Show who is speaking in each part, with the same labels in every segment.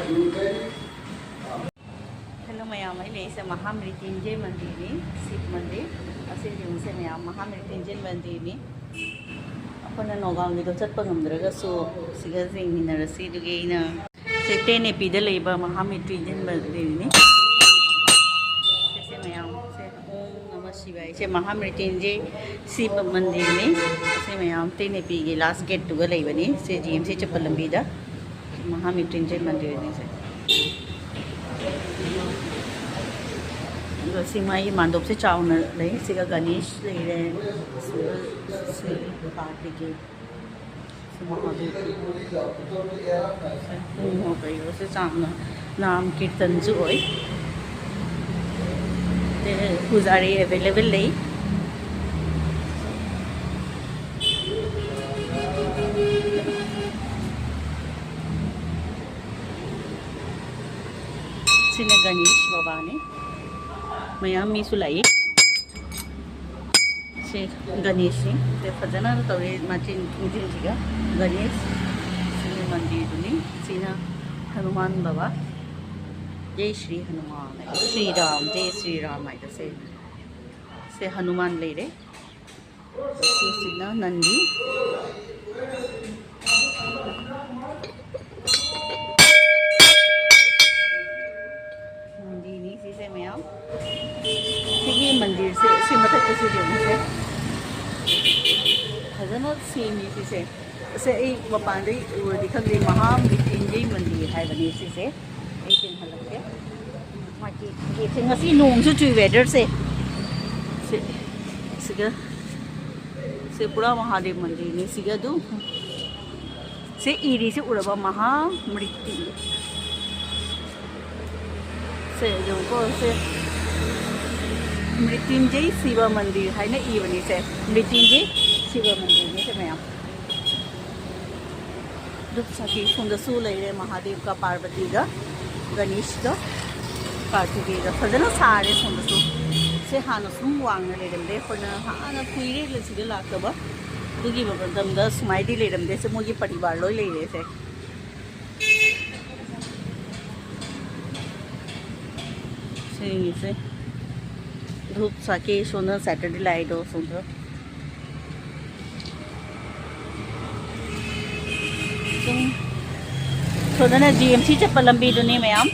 Speaker 1: hello ma'am से महामृत्युंजय मंदिर शिव मंदिर से मैम महामृत्युंजय मंदिर अपना नौगांव चटप गमद्रगसु सिगा जेंगिनरसी से टेनेपीद महामृत्युंजय मंदिर से मैम से ओम नमः शिवाय से महामृत्युंजय शिव मंदिर से मैम टेनेपी की लास्ट गेट तुगा लेबनी से जीएमसी चप्पल लंबीदा महामृत्युंजय मंदिर से सिमाई मांडोप से चावना ले सिगा गणेश ले कार्तिकेय महादेव हो गई से चावना नाम कीर्तन जो होय पुजारी अवेलेबल ले सिने गणेश बाबा ने मैम मीसु लाई से गणेश से फजना तौरे माचिन मुझे गणेश सिने मंदिर सीना हनुमान बाबा जय श्री हनुमान श्री राम जय श्री राम से हनुमान ले रे सीना नंदी से मैम सिगी मंदिर से मथक से फजना सेमी से मपान उदी खंगे महामृत्युंजय मंदिर है से हल्के नोंसु चुई वेदर से पूरा महादेव मंदिर से इरी से उड़ब महामृत्यु से मृत्युंजय शिव मंदिर है ना इवनी से मृत्युंजय शिव मंदिर में से मैम सखी सुंदसू ले महादेव का पार्वती का गणेश का कार्तिकेय का फजना सारे सुंदसू से हाँ सूम वांग लेरमदे हाँ कुरे लातब सुमाइदी लेरमदे से मोगी परिवार लोई लेरे से धूप साके सोना सैटरडे लाइट हो सुंदर सोना जीएमसी चप्पल लंबी दुनी मैम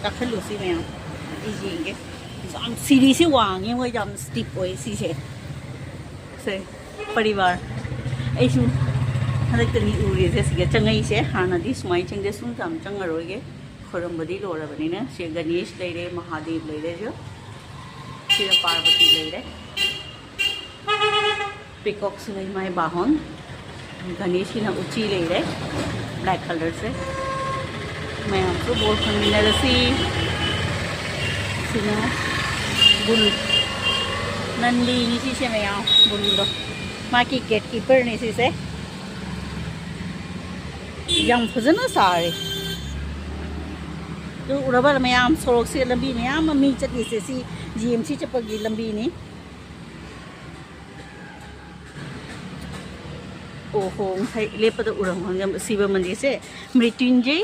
Speaker 1: काखलूसी मैम येंगे सीढ़ी से वांगे वो स्टीप हो से परिवार हल्कनी उरी से चंगई से हाँ सुमाई चंगे सूम चंगरोगे खुरमबदी लोरबनी से गणेश लेरे महादेव लेरे जो पार्वती लेरे पिकॉक से माई बाहन गणेश की उची लेरे ब्लैक कलर से मैं आपको बोल खमीनरसी बुल नंदी नीची से मैं बुल माँ की गेट कीपर नीची से यम फजना सारे तो उड़बल मैम सोरक से लंबी मैम मी चली से जीएमसी चप्पगी लंबी ने ओहो लेपद उड़म शिव मंदिर से मृत्युंजय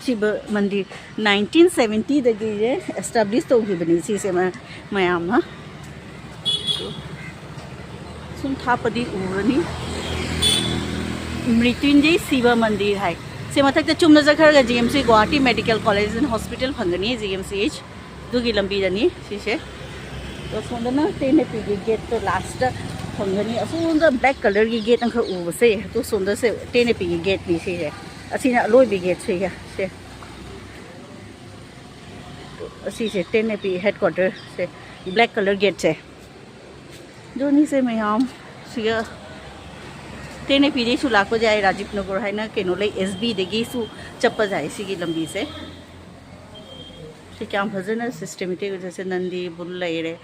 Speaker 1: शिव मंदिर 1970 दगी एस्टाब्लिश तौखिबनी से मैम सुन थापदी उरनी मृत्युंजय शिव मंदिर है से मथक चुम्न जखरगा GMC Guwahati medical college and hospital फंगनी जीएमसीएच दुगी लंबी दनी सिसे तो सोंदना टेनेपी की गेट तो लास्ट फंगनी असोंद ब्लैक कलर की गेट अंख उबसे तो सोंद से टेनेपी की गेट नि से असीना लोइबी गेट से असी से टेनेपी हेडक्वार्टर से ब्लैक कलर गेट से दोनी से मैम सिगा टेनेपी दे लाप जाए राजीव नगर है कनो एसबी देगी चप जाए सी लंबी से क्या फजना सिस्टमेटिक जैसे नंदी बुल लेरे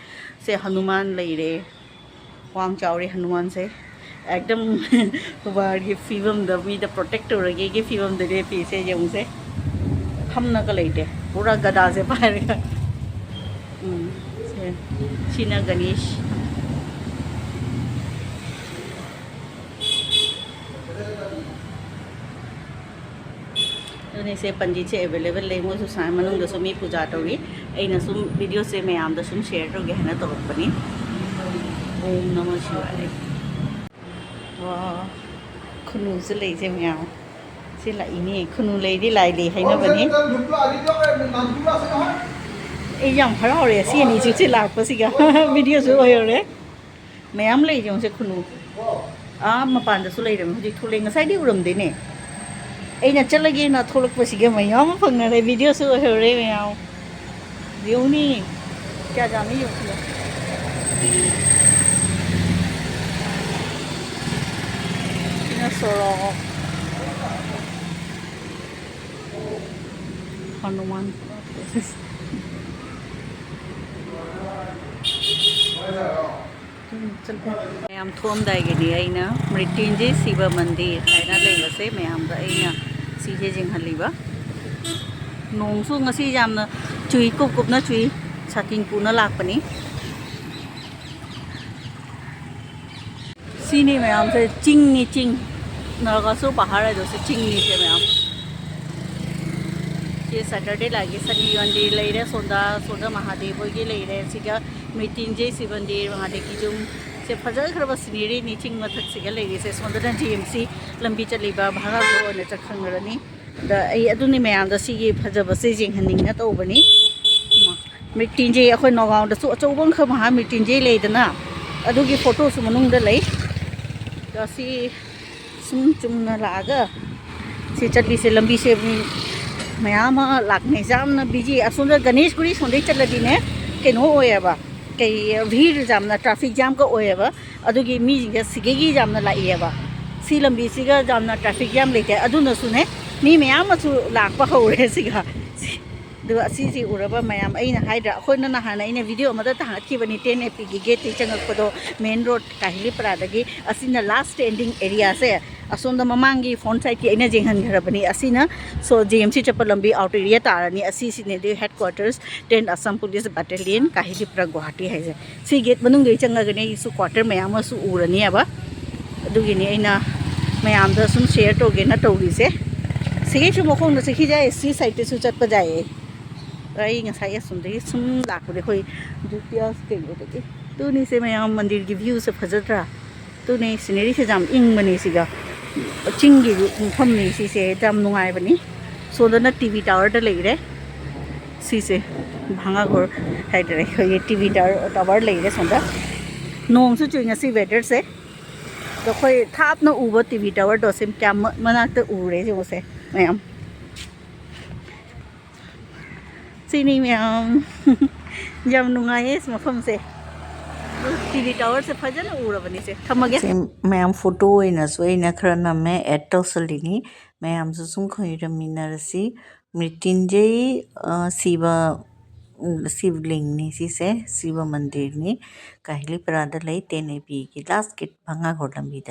Speaker 1: से हनुमान लेरे वांग चावरे हनुमान से एकदम वार की फीवम द प्रोटेक्ट होरगे की फीवम दे पी से जंग से हमना का लेते पूरा गदा से पारेगा सीना गणेश से पंडित से अवेलेबल ले मोसु साय मनुंग दसु मी पूजा तौरी अइना सुम वीडियो से मैम द सुम शेयर तौगे हना तौरपनी ओम नमः शिवाय वाह खुनु से ले जे मैम से लाइनी खुनु लेदी लाइली हैना बनी ए याम हरावरे से नि जु से लाकपसिगा वीडियो सु ओयरे मैम ले जों से खुनु आ मपान दसु लेरम हुजि थुले ngसाइदि उरमदेने अइना चलगे ना थोलकपसिगा मैम फंगरे वीडियो सु ओयरे मैम दिउनी क्या जामी यो ina soro Hanuman मैम थोम दाइगेनी अइना मृत्युंजय शिव मंदिर हैना लेबसे मैम दा अइना सीजे जिंगहलीबा नोंसु ngasi jamna chui kupna chui satin puna lakpani sini ma'am से चिंग नरगासु पहाड़ है दोस्त चिंग से मैम ये सैटरडे लागे शनि मंदिर ले रहे सोदा महादेव की ले रहे सिगा मृत्युंजय शिव मंदिर महादेव की जुम से फजल खरब सिनेरी नि चिंग मथक सिगा ले से सोदा जीएमसी लंबी चलीबा भागा को ने चखंगरनी द आई अदुनी मैम द सिगी फजब से जिंगहनिंग न तौबनी मृत्युंजय अखोय नगांव दसु अचौबं ख महा मृत्युंजय लेदना अदुगी फोटो सु मनुंग द ले सी सुम चुमना लागा से चटली से लंबी से मैम लाने जामना बिजी असोम गणेशगुरी सोंदे चलदीने कनो ओयबा कई भीड़ जामना ट्रैफिक जाम का ओयबा अदुगी मी सिगेगी जामना लाइएबा सी लंबी सिगा जामना ट्रैफिक जाम लेते अदुनसुने मी मैम लाकपा हौरे सिगा असी उरबा मैम अना हाइड्रा अखोना नहान अने वीडियो ताखीबनी 10 AP की गेट चंगपदो मेन रोड काहिलीपरादगी असिना लास्ट एंडिंग एरिया से असोम ममांगी फोन साइड की अना जेंहनग्रबनी असिना सो JMC चप लंबी आउट एरिया तारनी असिने headquarters 10 Assam police battalion Kahilipara Guwahati है सी गेट मनुंग चंगगने इस क्वार्टर मैम उरनी अब अदुगिनी अना मैम सुम शेयर तौगेना तौरीसे सिगे मखों से खींचाए सी साइड से चप जाए आई ngसाई असुमदगी सुम लाकपदे खोई जुतियास कइबदगी तुनी से मैम मंदिर की व्यू से फजद्रा तुनी सिनेरी से जाम इंगमनी सिगा चिंगी मफमनी सिसे जाम नुंगाइबनी सोदना टीवी टावर द लेरे सिसे भांगाघर हाइदरे ये टीवी टावर लेरे सोंदा नोंग सु चुइंगा सी वेदर से तो खोई थापना उबा टीवी टावर दो से क्या मनाक उरे जोसे मैम सिनी मैम जब नुंगाए इस मफम से टीवी टावर से फजन उड़बनी से थमगे मैम फोटो ओइना सोइना खरा नमे एड तौसलिनी मैम सुम खइरमिनरसी मृत्युंजय शिवलिंग से शिव मंदिर नि काहिलीपरादा 10 AP की लास्ट गेट भांगाघर लंबी द